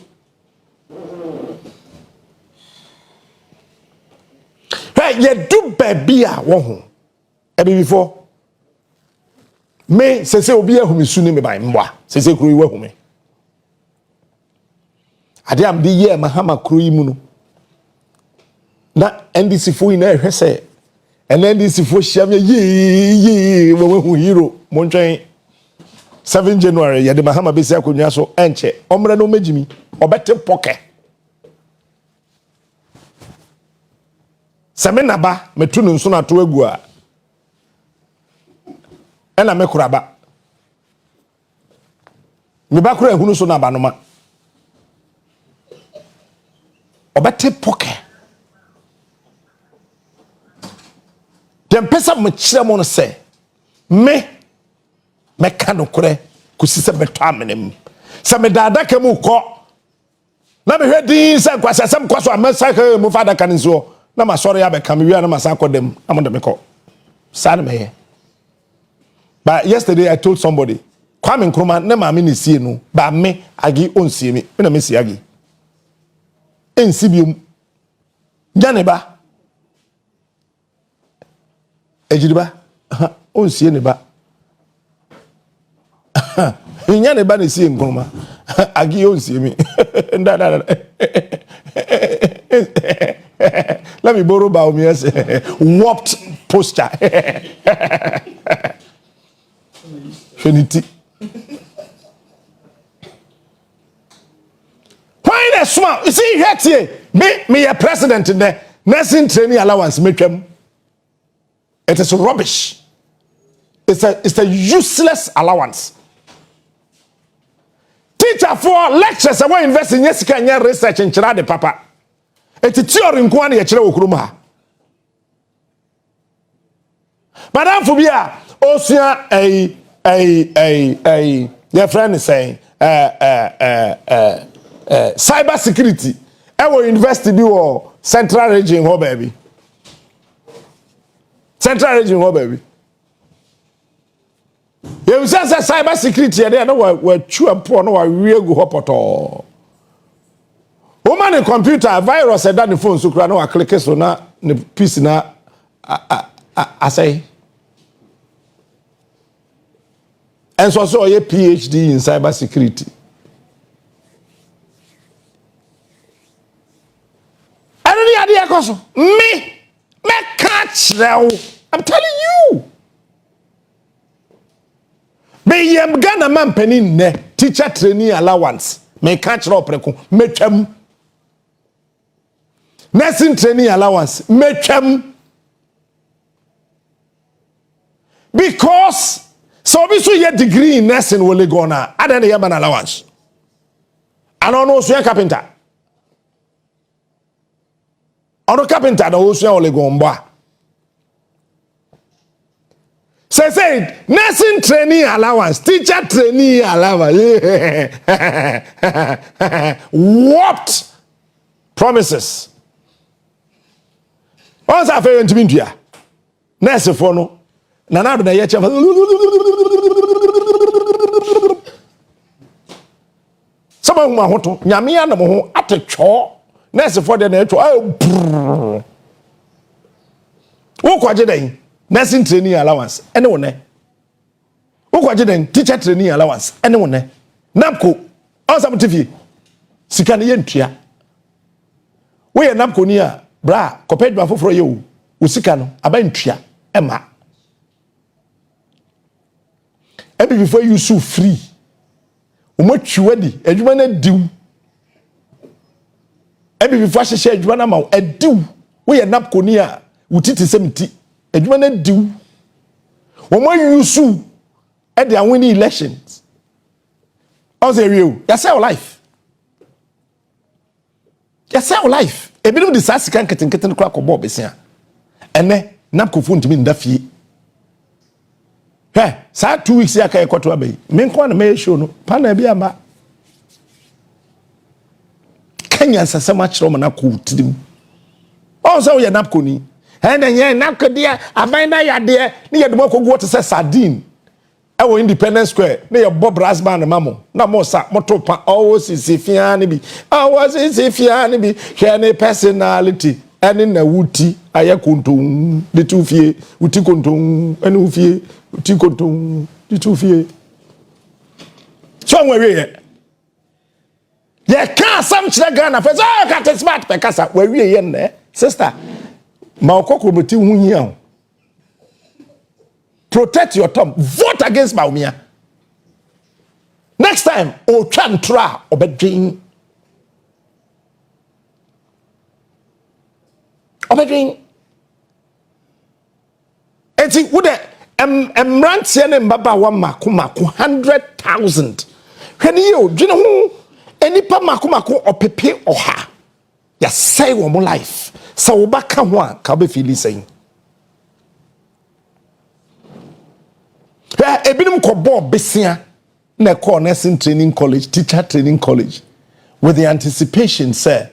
you do baby a wo ho e be before me say obi ahumi su ni me ban mwa say kuru iwe ahumi ade am de ye Mahama kuru yi mu no na NDC fo ina ehwe say and NDC fo hia me ye wo hu hero mo ntwen 7 January ye de Mahama besi akonwa so enche omre no magimi obete poke semena ba metu no nso na to agu a ena me kuraba me ba kura ehunu so na ba no ma obete poke dem pesa mo kire mo no se me ka no kure kusi se beto amenem Some dada kemu ko. Na me hwedi se kwasa sem kwaso amasa ka mu fada kan nso. Na ma sorry ya be kam wi na ma san kodem. Am de me ko. Sad me. But yesterday I told somebody, Kwame Nkrumah na ma me ni sie no, ba me agi onsie me. Me na me si agi. Ensi biom. Jane ba. Ejidiba. Onsie ne ba. Inya ne ba ne sie Nkrumah. Agi onsie me. Let me borrow Bawumia's warped posture. Trinity. Why the small? You see, here, me a president in there. Nursing training allowance, make them. It is rubbish. It's a useless allowance. Teacher for lectures, I want to invest in yes, research and chira de papa. It's a theory in Kwani Yachira Ukruma. Madame Fubia, Osia, your friend is saying, cyber security. I will invest in your central region, oh baby. Central region, oh baby. You say cyber security, and then we're true and poor, no, I really go up at all. Woman in computer virus said that the phone so no click so na the piece na I say. And so a PhD in cyber security. I don't know idea cause me catch now. I'm telling you. Me yam Ghana man penin ne teacher training allowance. Me catch now preko me twam. Nursing training allowance, make them because so we should get degree in nursing will go na. I don't have an allowance. I don't know so you carpenter. I don't carpenter. The ocean will go on bar. Say nursing training allowance, teacher training allowance. Warped promises. Once I fell into India, nurse for no, Nana na yecha. Someone who want to Yamia no at a chaw, nurse for the nature. Oh, who quadjade nursing training allowance, anyone. Who quadjade teacher training allowance, anyone. Napco, on some TV, Sikanientia. We are Napco near. Bra, compared to for you, Usikano, Abentria, Emma. Every before you so free. Much you ready, a human do. Every before she said, you want a do. We are Napconia, Utiti 70, a human do. When you sue at the winning elections. How's a real? That's our life. That's our life. A bit of the sassy can't get in crack or bob is here. And then, Kuffour to me in the fee. Hey, sad 2 weeks here, I can't to obey. Menkwan may show no, Panabiama. Kenyans are so much Roman cool to them. Also, you're Napconi. And then, yeah, Napca dear, I find out dear, near the walk of water says sardine. Our Independence Square, near Bob Rasban and Mammo. No more sap, motopa, always is if Yanibi. Always is if Yanibi, can personality, and in a wooty, Ayakuntum, the two fee, Utikuntum, and Ufie, Utikuntum, the two fee. Somewhere here. Yeah, can't some Chagana, for I got a smart Pecasa, where we are in there, sister. Maokoko Muti Wunion. Protect your tongue. Vote against Bawumia. Next time, Ochantra Obedrin. Obedrin. And see, would Rantian and Baba Wamakumaku 100,000. When you, do you know who? Any Pamakumaku or Pepe or ha? Ya say one more life. So, Baka one, Kabe Philly saying. Ebinum ko bo besia na call nursing training college, teacher training college, with the anticipation, say,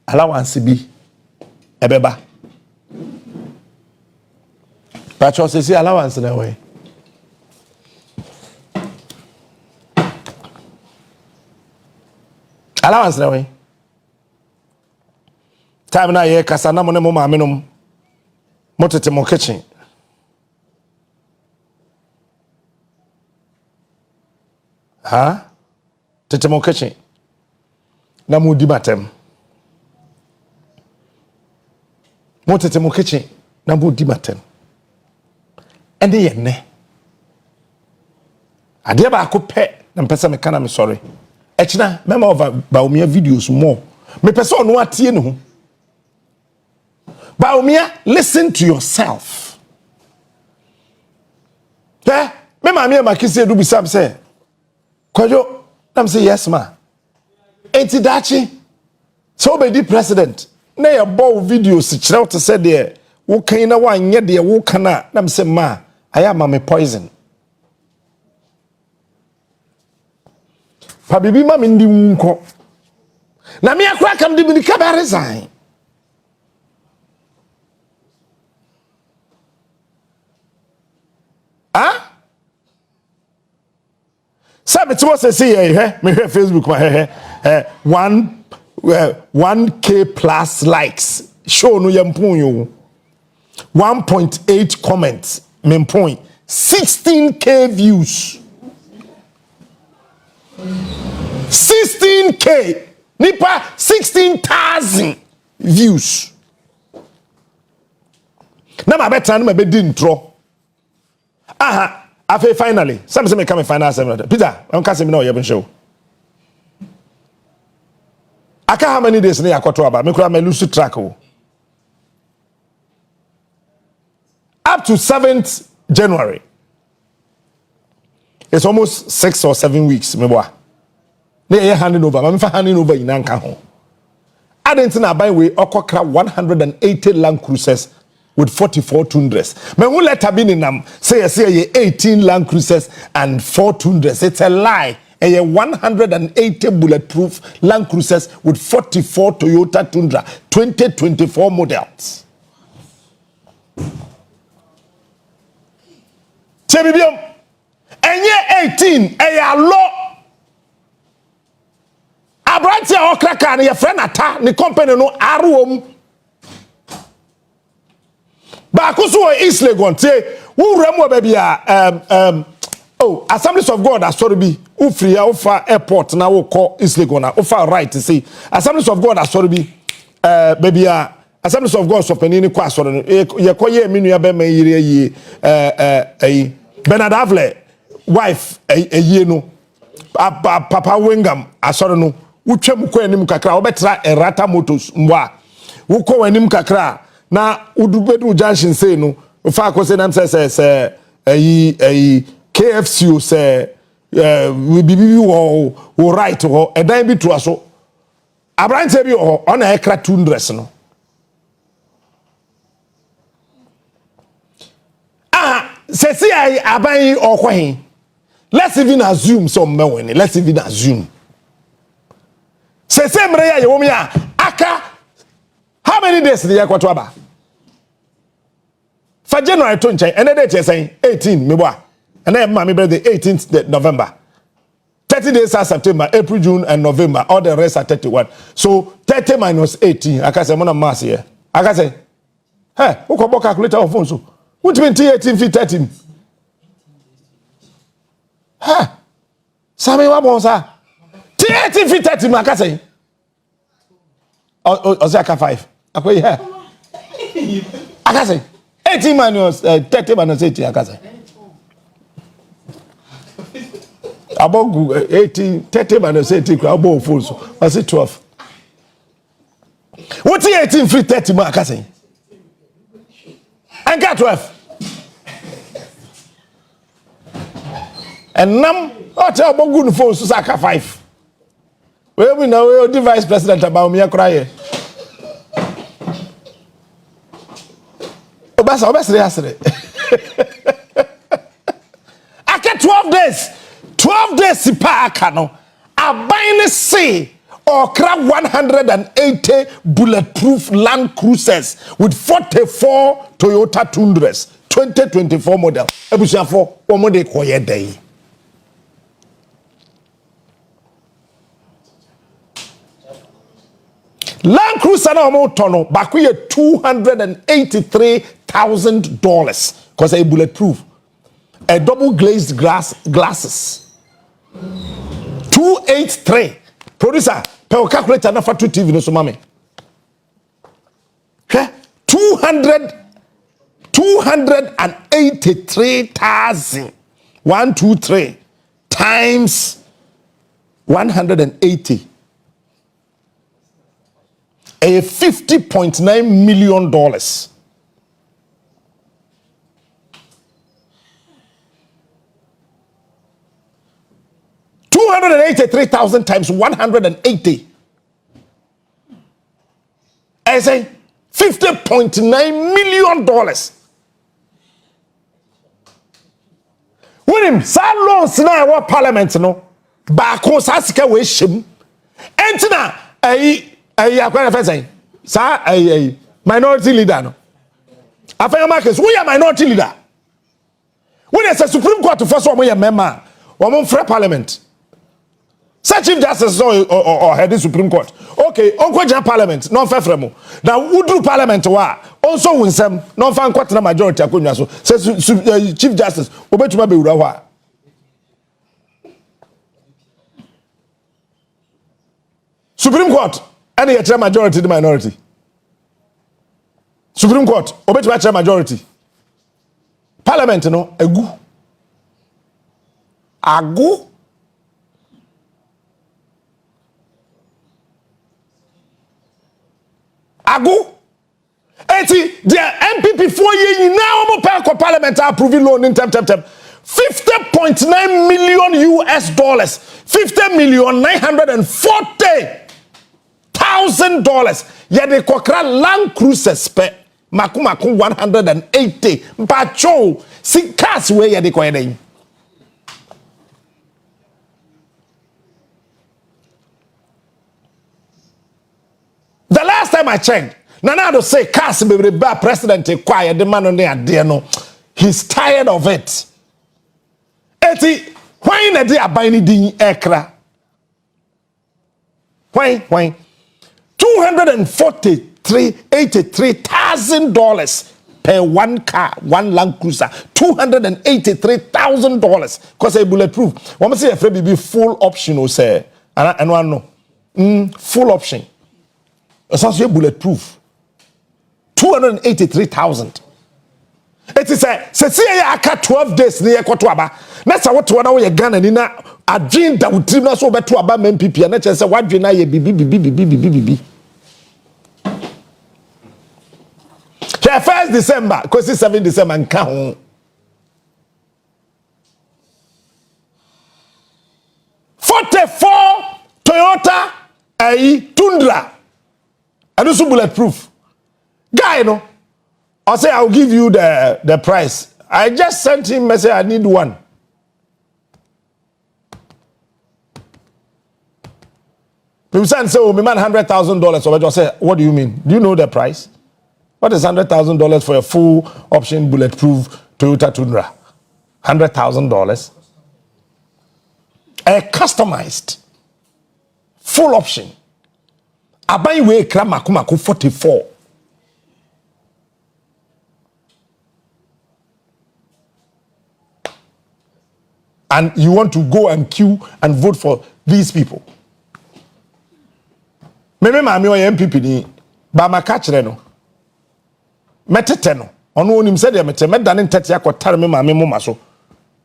allowance be ebeba. But you say allowance in a way. Allowance in a way. Time na ye kasa na mo ne mo maame nom. Mo tete mo kitchen. Ha? Tete mo kitchen. Na mo di matem. Mo tete mo kitchen na mo di matem. Ende ye ne. Ade ba ko pe na mpesa me kana me sorry. Echina mema over Bawumia videos more. Me pesa ono atie ne ho. Bawumia, listen to yourself. Yeah, me mama makisi do bisam say. Kwajo, I'm say yes ma. Enti dachi. So be the president. Na ya bow videos kire to say there. Wo kan na wan ye there wo kana. Na say ma, aya ma me poison. Pa bibi ma me ndi nko. Na me akwa kam de bi ka ba resign. Ah? Sabe tu você see me Facebook ma 1K plus likes show no yampun yo 1.8 comments me point 16K views 16K nipa 16,000 views na ma betra na ma be di ntro aha afi finally some say me come final assembly Peter I'm casting me now you show aka how many days na yakoto aba me kura me lose track o up to 7th January it's almost 6 or 7 weeks me boa na ye handing over me fa handing over ina nka ho adent na buy we okokra 180 Land Cruisers with 44 Tundras. Me who let have been in them say 18 Land Cruisers and 4 Tundras. It's a lie. A 180 bulletproof Land Cruisers with 44 Toyota Tundra 2024 models. Chebibium. Enye 18 a law. Abrantia okraka ni friend ata ni company no aruom. Ba kuso East Legon say who remo baby Assemblies of God asori bi who free ofa airport na wo call East Legon na ofa right to say Assemblies of God asori bi baby Assemblies of God so penini kwa asori no ye koye minu ya be ma yire yi Bernard Avle wife ye no Papa Wingam asori no utwem ko anim kakra obetra Erata Motors mwa wo ko anim kakra na udubedu junction say no fa ko say nam say KFC o say we bibi wo right ho edan bi to aso abrante bi ho ona ekra 200 no say aban okwahin let's even assume some men let's even assume say mre ya yewomi aka how many days the year kwato aba for January 20 and then they say 18 me boa and then my birthday 18th November 30 days are September April June and November all the rest are 31 so 30 minus 18 I can say mona mass here I can say hey who can calculator on phone so what mean 18 feet 13 ha Sami wa bon sa 18 feet 13 I can say o say 5 akoy here I can say 18 minus 30 minus 18 I can say about 18 30 minus 18 about phone so I say 12 what 18 free 30 I can say and got 12 and nam o tell about good phone so saka 5 we know the vice president about me cry obasa yasre aka 12 days. 12 days sipa akano. Abayne say or crab 180 bulletproof Land Cruisers with 44 Toyota Tundras 2024 model. Ebusiafo omode koye day. Land Cruiser na omo tono bakuye $283,000 because a bulletproof. A double glazed glasses. 283. Producer, per calculator na for 2 TV no so mame. 283,000. 123 times 180. A $50.9 million. 283,000 times 180. I say $50.9 million. When him sa loans na our parliament no back on sasika we shim. Entina akwa na say sa minority leader no. Afanya markets we are minority leader. When there's a Supreme Court to force one member, one free parliament. Such Chief Justice or head of Supreme Court. Okay, Uncle Jan Parliament, non fair fremo. Now, Udru Parliament wa also win some non fan court na majority akunya so. Says Chief Justice, obetuma be urawa. Supreme Court, any a majority the minority. Supreme Court, obetuma majority. Parliament no agu. Agu. Eti the MPP 4 years now mo pay parliament approving loan in temp. $50.9 million US. $50,940,000. Ya de kokra Land Cruisers pe maku 180. Bacho si cars we ya de koyeden. The last time I checked, Nanado say cars be ba president quiet the man on there no. He's tired of it. Eti why na dey abani din ekra? Why $283,000 per one car, one Land Cruiser. $283,000 because a bulletproof. One say a free be full option or say and one no. Full option. Essentially bulletproof. 283,000. It is a say aka 12 days near Kotwaba. That's what one way Ghana nina a dream that would trim us over to about MPP and that's what you ye bibi. 1st December, because it's 7 December and count. 44 Toyota Tundra. And also bulletproof. Guy, no. I say I'll give you the price. I just sent him message. I need one. People say, oh, me man $100,000. So I just say, what do you mean? Do you know the price? What is $100,000 for a full option bulletproof Toyota Tundra? $100,000. A customized full option. Abai we kra maku 44. And you want to go and queue and vote for these people. Meme mami o MPP ni ba maka kire no. Metete no. Ono onim se de mete medane ntete akotare me mami mo maso.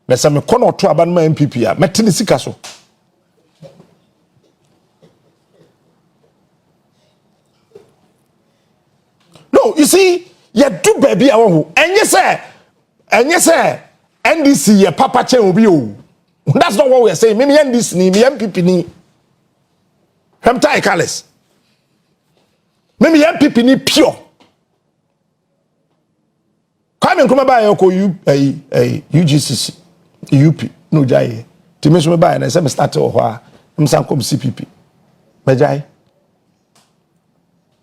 Na se me kono to aba no MPP a mete ni sika so. No, you see, you do baby awo. Enye say NDC ye papa chen obi o. That's not what we are saying. Me NDC ni, me MPP ni. Hemta Ekales. Me MPP ni pure. Kwame Nkrumah ba yoko UGCC, UP. no jai ti me so me buy na say me start o ho a me san kom CPP me jai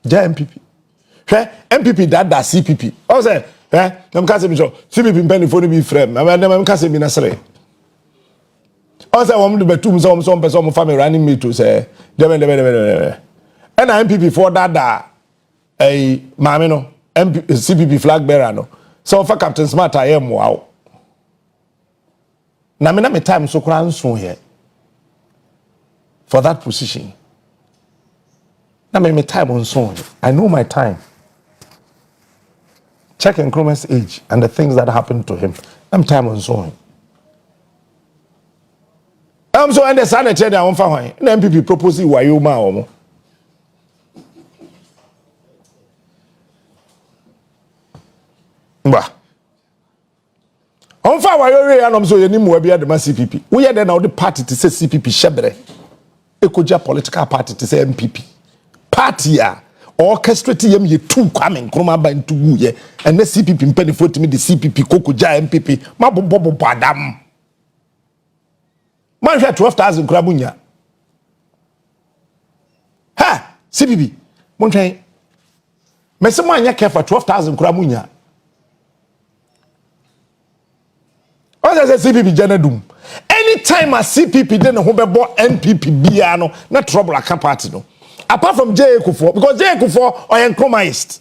MPP hwe MPP that CPP o say am ka say me so CPP mpanifo no bi frame am ka say me na sere o say wom de betum so person family running me to say dem and MPP for that maame no CPP flag bearer no so for Captain Smart I am wow na me time so kura nso here for that position na me time nso I know my time. Check Nkrumah's age and the things that happened to him. I'm time on so. So and the sanitary I won't find the MPP propose why you ma. Bah. On fa why you and so you nimu be the CPP. We are now the party to say CPP shebre. Ekoja political party to say MPP. Party ya. Orchestrate yem ye two Kwame Nkrumah ba into ye and the CPP mpanifo to me the CPP kokoja MPP mabobo badam man hwe 12,000 kura munya ha CPP mon twen me se mo anya kefa 12,000 kura munya o say CPP janadum anytime a CPP dey no ho bebo NPP bia no na trouble aka party no. Apart from Kuffour, because Kuffour or Nkrumahist.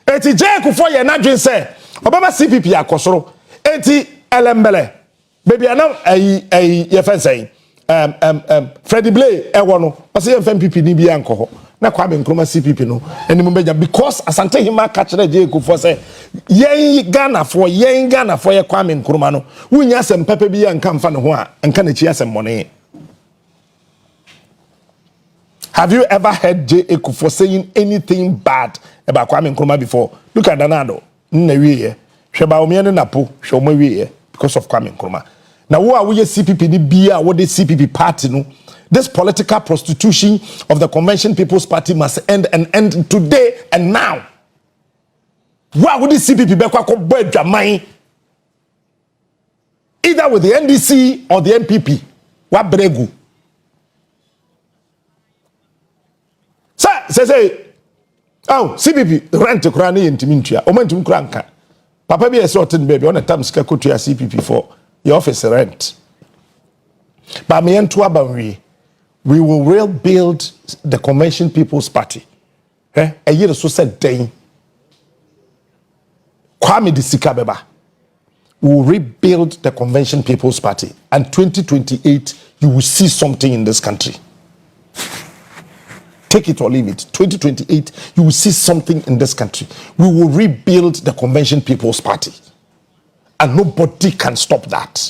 Eti Kuffour ye na dwen say obama CPP akosoro eti elembele baby ana ye fen say Freddie Blay e wono o say MPP ni bia anko na Kwame Nkrumah CPP no enimu beja because asante hima ka kire Kuffour say yen Ghana for ye Kwame Nkrumah no wunya sem pepe bia nka mfa ne ho a nka na chi asem mone. Have you ever heard Kuffour saying anything bad about Kwame Nkrumah before? Look at Danado. Bawumia napo because of Kwame Nkrumah. Now, who are we CPP ni bia what the CPP party no? This political prostitution of the Convention People's Party must end and end today and now. Why would the CPP be kwa either with the NDC or the MPP? What bregu? Say, oh, CPP rent to Krani in Timintia, Omentum Kranka. Papa be a certain baby on a time scale to your CPP for your office rent. But me and Tuabanri, we will rebuild the Convention People's Party. A year or so said day. Kwame Disikabeba. We will rebuild the Convention People's Party. And 2028, you will see something in this country. Take it or leave it. 2028, you will see something in this country. We will rebuild the Convention People's Party. And nobody can stop that.